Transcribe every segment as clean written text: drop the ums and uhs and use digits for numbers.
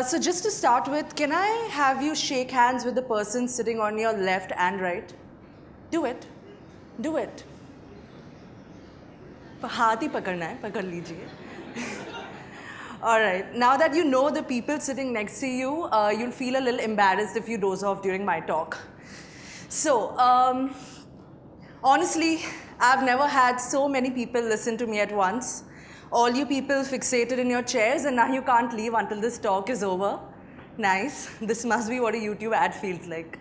So just to start with, can I have you shake hands with the person sitting on your left and right? Do it. Do it. हाथ ही पकड़ना है, पकड़ लीजिए. All right. Now that you know the people sitting next to you, you'll feel a little embarrassed if you doze off during my talk. So, honestly, I've never had so many people listen to me at once. All you people fixated in your chairs, and now you can't leave until this talk is over. Nice. This must be what a YouTube ad feels like.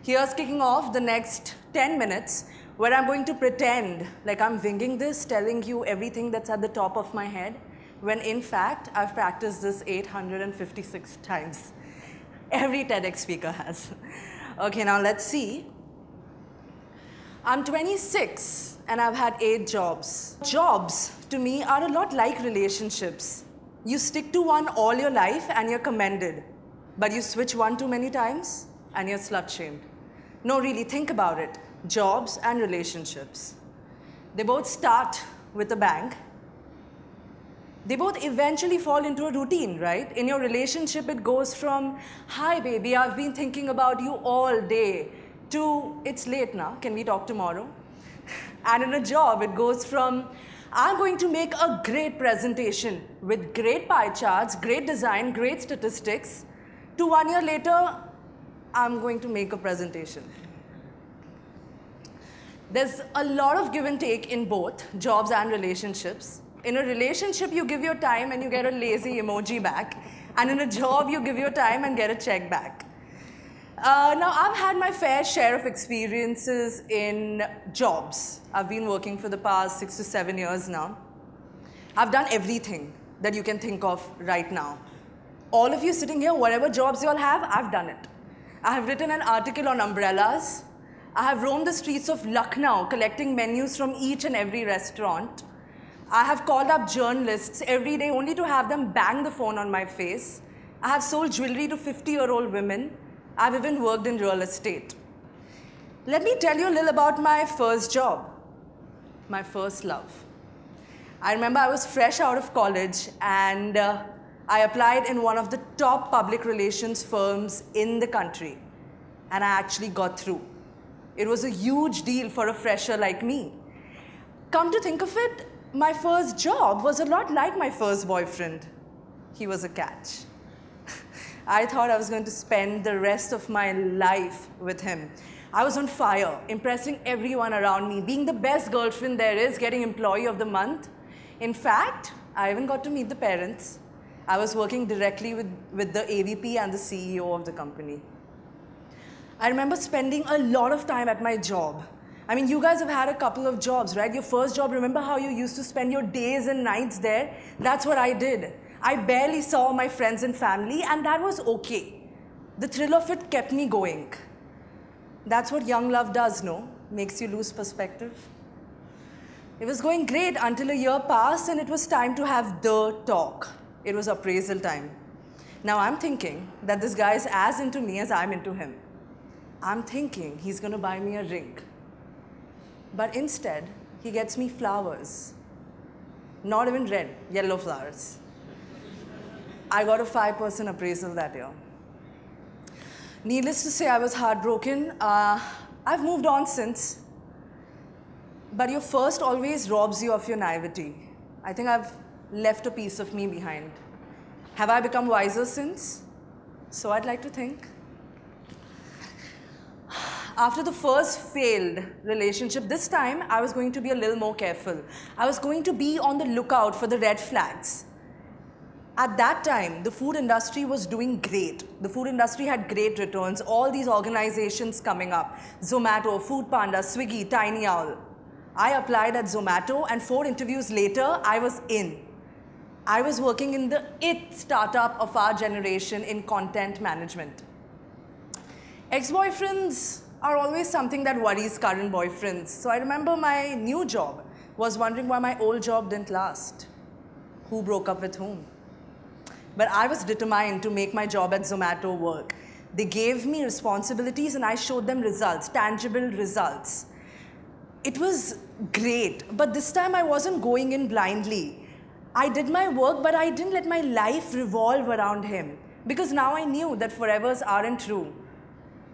Here's kicking off the next 10 minutes where I'm going to pretend like I'm winging this, telling you everything that's at the top of my head, when in fact, I've practiced this 856 times. Every TEDx speaker has. Okay, now let's see. I'm 26 and I've had 8 jobs. Jobs, to me, are a lot like relationships. You stick to one all your life and you're commended. But you switch one too many times and you're slut-shamed. No, really, think about it. Jobs and relationships. They both start with a bang. They both eventually fall into a routine, right? In your relationship, it goes from, hi baby, I've been thinking about you all day, to, it's late now, can we talk tomorrow? And in a job, it goes from, I'm going to make a great presentation with great pie charts, great design, great statistics, to 1 year later, I'm going to make a presentation. There's a lot of give and take in both jobs and relationships. In a relationship, you give your time and you get a lazy emoji back. And in a job, you give your time and get a check back. Now, I've had my fair share of experiences in jobs. I've been working for the past 6 to 7 years now. I've done everything that you can think of right now. All of you sitting here, whatever jobs you all have, I've done it. I have written an article on umbrellas. I have roamed the streets of Lucknow collecting menus from each and every restaurant. I have called up journalists every day only to have them bang the phone on my face. I have sold jewelry to 50-year-old women. I've even worked in real estate. Let me tell you a little about my first job, my first love. I remember I was fresh out of college and I applied in one of the top public relations firms in the country, and I actually got through. It was a huge deal for a fresher like me. Come to think of it, my first job was a lot like my first boyfriend. He was a catch. I thought I was going to spend the rest of my life with him. I was on fire, impressing everyone around me, being the best girlfriend there is, getting employee of the month. In fact, I even got to meet the parents. I was working directly with the AVP and the CEO of the company. I remember spending a lot of time at my job. I mean, you guys have had a couple of jobs, right? Your first job, remember how you used to spend your days and nights there? That's what I did. I barely saw my friends and family, and that was okay. The thrill of it kept me going. That's what young love does, no? Makes you lose perspective. It was going great until a year passed, and it was time to have the talk. It was appraisal time. Now I'm thinking that this guy is as into me as I'm into him. I'm thinking he's going to buy me a ring. But instead, he gets me flowers. Not even red, yellow flowers. I got a 5% appraisal that year. Needless to say, I was heartbroken. I've moved on since. But your first always robs you of your naivety. I think I've left a piece of me behind. Have I become wiser since? So I'd like to think. After the first failed relationship, this time I was going to be a little more careful. I was going to be on the lookout for the red flags. At that time, the food industry was doing great. The food industry had great returns. All these organizations coming up. Zomato, Foodpanda, Swiggy, Tiny Owl. I applied at Zomato, and 4 interviews later, I was in. I was working in the IT startup of our generation in content management. Ex-boyfriends are always something that worries current boyfriends. So I remember my new job was wondering why my old job didn't last. Who broke up with whom? But I was determined to make my job at Zomato work. They gave me responsibilities and I showed them results, tangible results. It was great, but this time I wasn't going in blindly. I did my work, but I didn't let my life revolve around him because now I knew that forevers aren't true.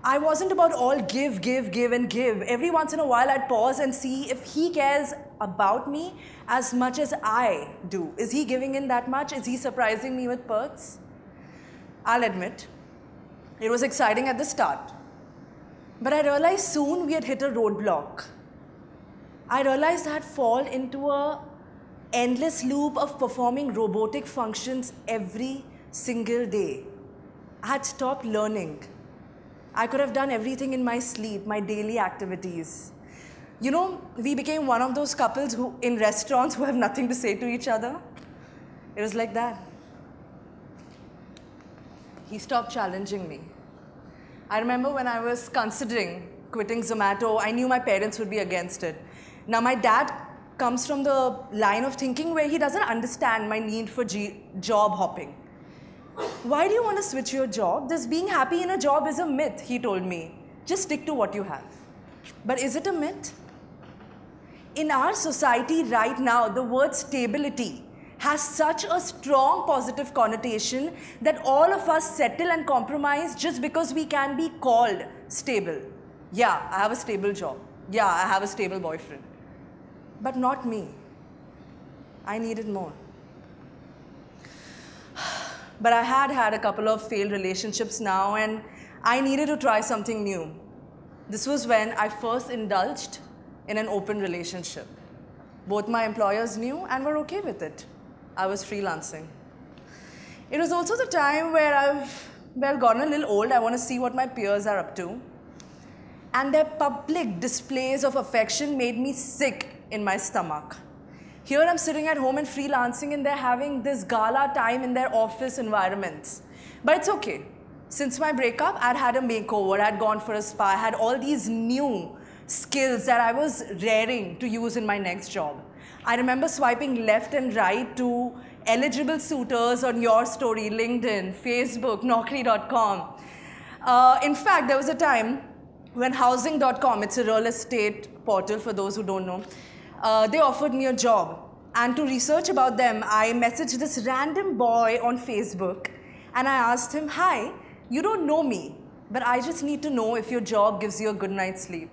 I wasn't about all give, give, give, and give. Every once in a while, I'd pause and see if he cares about me as much as I do. Is he giving in that much? Is he surprising me with perks? I'll admit, it was exciting at the start. But I realized soon we had hit a roadblock. I realized I had fallen into a endless loop of performing robotic functions every single day. I had stopped learning. I could have done everything in my sleep, my daily activities. You know, we became one of those couples who, in restaurants, who have nothing to say to each other. It was like that. He stopped challenging me. I remember when I was considering quitting Zomato, I knew my parents would be against it. Now, my dad comes from the line of thinking where he doesn't understand my need for job hopping. Why do you want to switch your job? This being happy in a job is a myth, he told me. Just stick to what you have. But is it a myth? In our society right now, the word stability has such a strong positive connotation that all of us settle and compromise just because we can be called stable. Yeah, I have a stable job. Yeah, I have a stable boyfriend. But not me. I needed more. But I had a couple of failed relationships now, and I needed to try something new. This was when I first indulged in an open relationship. Both my employers knew and were okay with it. I was freelancing. It was also the time where I've, gotten a little old. I want to see what my peers are up to. And their public displays of affection made me sick in my stomach. Here I'm sitting at home and freelancing, and they're having this gala time in their office environments. But it's okay. Since my breakup, I'd had a makeover, I'd gone for a spa, I had all these new skills that I was raring to use in my next job. I remember swiping left and right to eligible suitors on Your Story, LinkedIn, Facebook, Naukri.com. In fact, there was a time when Housing.com, it's a real estate portal for those who don't know, they offered me a job. And to research about them, I messaged this random boy on Facebook and I asked him, "Hi, you don't know me, but I just need to know if your job gives you a good night's sleep."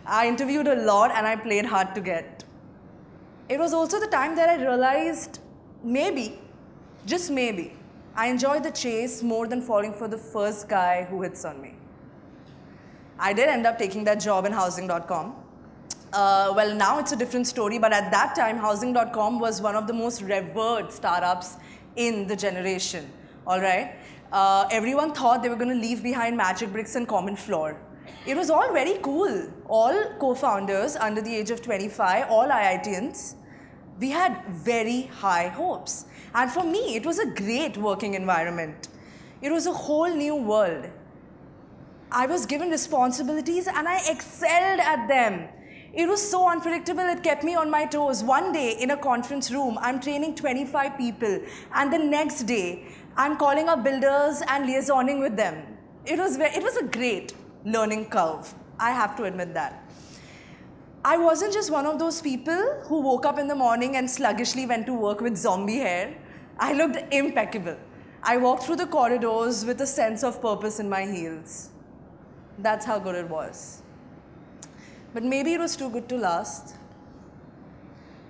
I interviewed a lot and I played hard to get. It was also the time that I realized maybe, just maybe, I enjoy the chase more than falling for the first guy who hits on me. I did end up taking that job in Housing.com. Well, now it's a different story, but at that time, Housing.com was one of the most revered startups in the generation, all right? Everyone thought they were going to leave behind Magic Bricks and Common Floor. It was all very cool. All co-founders under the age of 25, all IITians. We had very high hopes. And for me, it was a great working environment. It was a whole new world. I was given responsibilities and I excelled at them. It was so unpredictable, it kept me on my toes. One day in a conference room, I'm training 25 people, and the next day, I'm calling up builders and liaisoning with them. It was a great learning curve. I have to admit that. I wasn't just one of those people who woke up in the morning and sluggishly went to work with zombie hair. I looked impeccable. I walked through the corridors with a sense of purpose in my heels. That's how good it was. But maybe it was too good to last.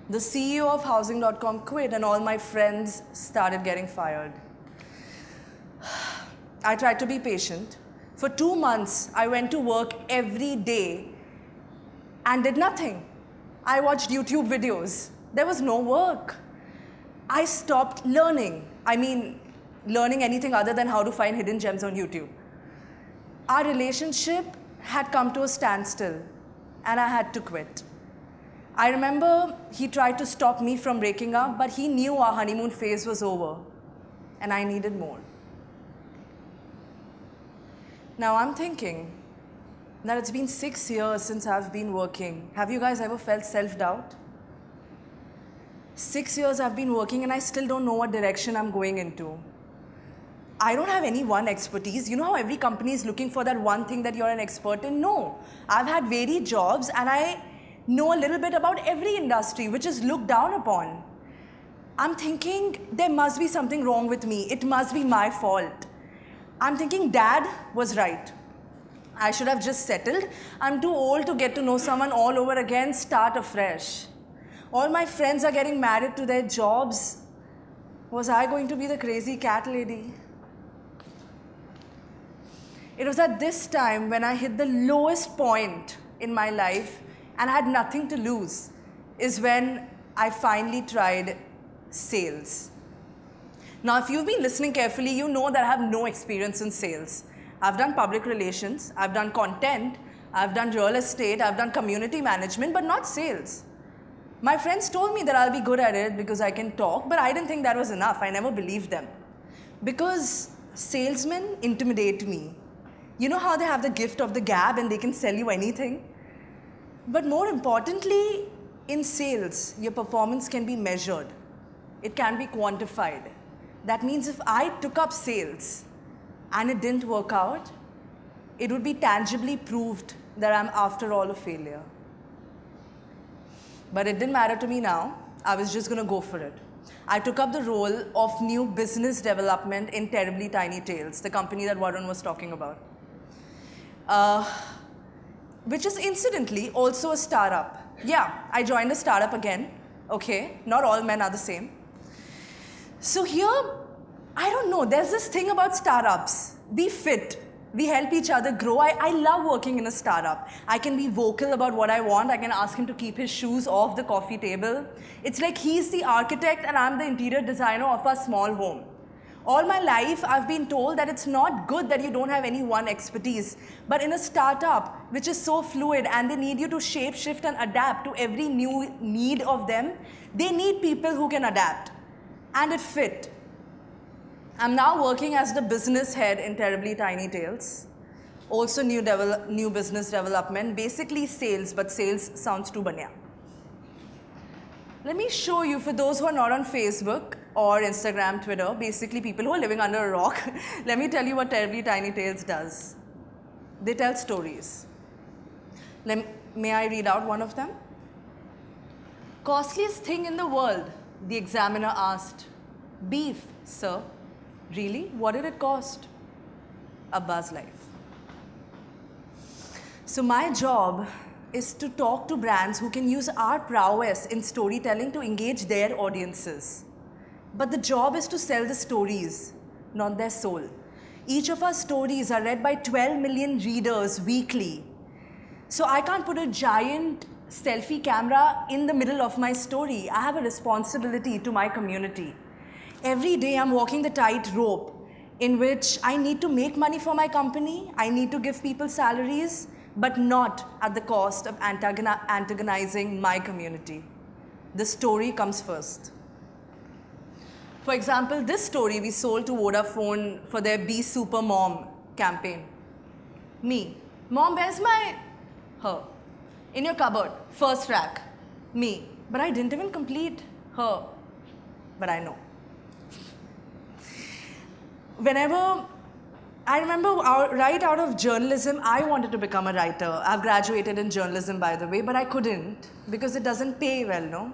The CEO of Housing.com quit and all my friends started getting fired. I tried to be patient. For 2 months, I went to work every day and did nothing. I watched YouTube videos. There was no work. I stopped learning. I mean, learning anything other than how to find hidden gems on YouTube. Our relationship had come to a standstill, and I had to quit. I remember he tried to stop me from breaking up, but he knew our honeymoon phase was over, and I needed more. Now I'm thinking that it's been 6 years since I've been working. Have you guys ever felt self-doubt? 6 years I've been working and I still don't know what direction I'm going into. I don't have any one expertise. You know how every company is looking for that one thing that you're an expert in? No. I've had varied jobs and I know a little bit about every industry which is looked down upon. I'm thinking there must be something wrong with me. It must be my fault. I'm thinking Dad was right. I should have just settled. I'm too old to get to know someone all over again, start afresh. All my friends are getting married to their jobs. Was I going to be the crazy cat lady? It was at this time when I hit the lowest point in my life and I had nothing to lose, is when I finally tried sales. Now, if you've been listening carefully, you know that I have no experience in sales. I've done public relations, I've done content, I've done real estate, I've done community management, but not sales. My friends told me that I'll be good at it because I can talk, but I didn't think that was enough. I never believed them. Because salesmen intimidate me. You know how they have the gift of the gab and they can sell you anything? But more importantly, in sales, your performance can be measured. It can be quantified. That means if I took up sales and it didn't work out, it would be tangibly proved that I'm after all a failure. But it didn't matter to me now. I was just going to go for it. I took up the role of new business development in Terribly Tiny Tales, the company that Varun was talking about. Which is incidentally also a startup. Yeah, I joined a startup again. Okay, not all men are the same. So here, I don't know, there's this thing about startups. We fit. We help each other grow. I love working in a startup. I can be vocal about what I want. I can ask him to keep his shoes off the coffee table. It's like he's the architect and I'm the interior designer of our small home. All my life, I've been told that it's not good that you don't have any one expertise. But in a startup, which is so fluid and they need you to shape, shift and adapt to every new need of them, they need people who can adapt. And it fit. I'm now working as the business head in Terribly Tiny Tales. Also new business development, basically sales, but sales sounds too banya. Let me show you, for those who are not on Facebook or Instagram, Twitter, basically people who are living under a rock, let me tell you what Terribly Tiny Tales does. They tell stories. May I read out one of them? Costliest thing in the world, the examiner asked. Beef, sir. Really? What did it cost? A buzz life. So my job is to talk to brands who can use our prowess in storytelling to engage their audiences. But the job is to sell the stories, not their soul. Each of our stories are read by 12 million readers weekly. So I can't put a giant selfie camera in the middle of my story. I have a responsibility to my community. Every day I'm walking the tightrope in which I need to make money for my company, I need to give people salaries, but not at the cost of antagonizing my community. The story comes first. For example, this story we sold to Vodafone for their Be Super Mom campaign. Me. Mom, where's my... Her. In your cupboard. First rack. Me. But I didn't even complete her. But I know. I remember right out of journalism, I wanted to become a writer. I've graduated in journalism, by the way, but I couldn't because it doesn't pay well, no?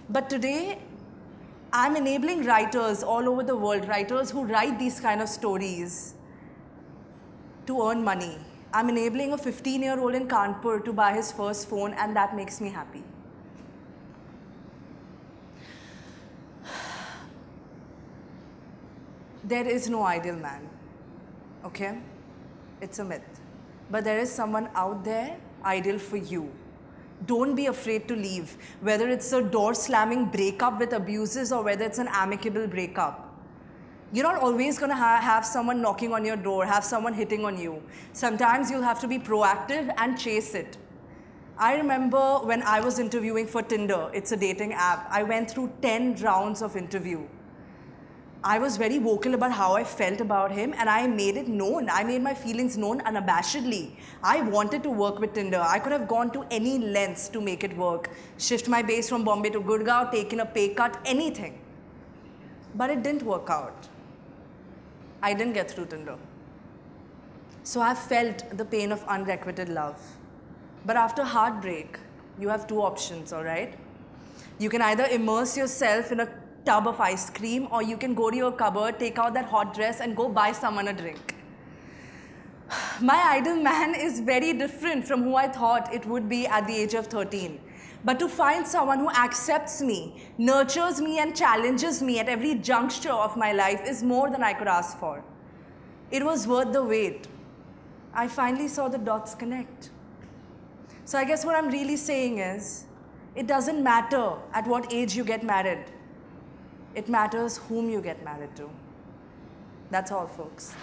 But today, I'm enabling writers all over the world, writers who write these kind of stories to earn money. I'm enabling a 15-year-old in Kanpur to buy his first phone, and that makes me happy. There is no ideal man, okay? It's a myth. But there is someone out there ideal for you. Don't be afraid to leave, whether it's a door-slamming breakup with abuses or whether it's an amicable breakup. You're not always going to have someone knocking on your door, have someone hitting on you. Sometimes you'll have to be proactive and chase it. I remember when I was interviewing for Tinder, it's a dating app, I went through 10 rounds of interview. I was very vocal about how I felt about him and I made it known. I made my feelings known unabashedly. I wanted to work with Tinder. I could have gone to any lengths to make it work. Shift my base from Bombay to Gurgaon, taken a pay cut, anything. But it didn't work out. I didn't get through Tinder. So I felt the pain of unrequited love. But after heartbreak, You have two options, all right? You can either immerse yourself in a tub of ice cream, or you can go to your cupboard, take out that hot dress, and go buy someone a drink. My ideal man is very different from who I thought it would be at the age of 13. But to find someone who accepts me, nurtures me, and challenges me at every juncture of my life is more than I could ask for. It was worth the wait. I finally saw the dots connect. So I guess what I'm really saying is, it doesn't matter at what age you get married. It matters whom you get married to. That's all, folks.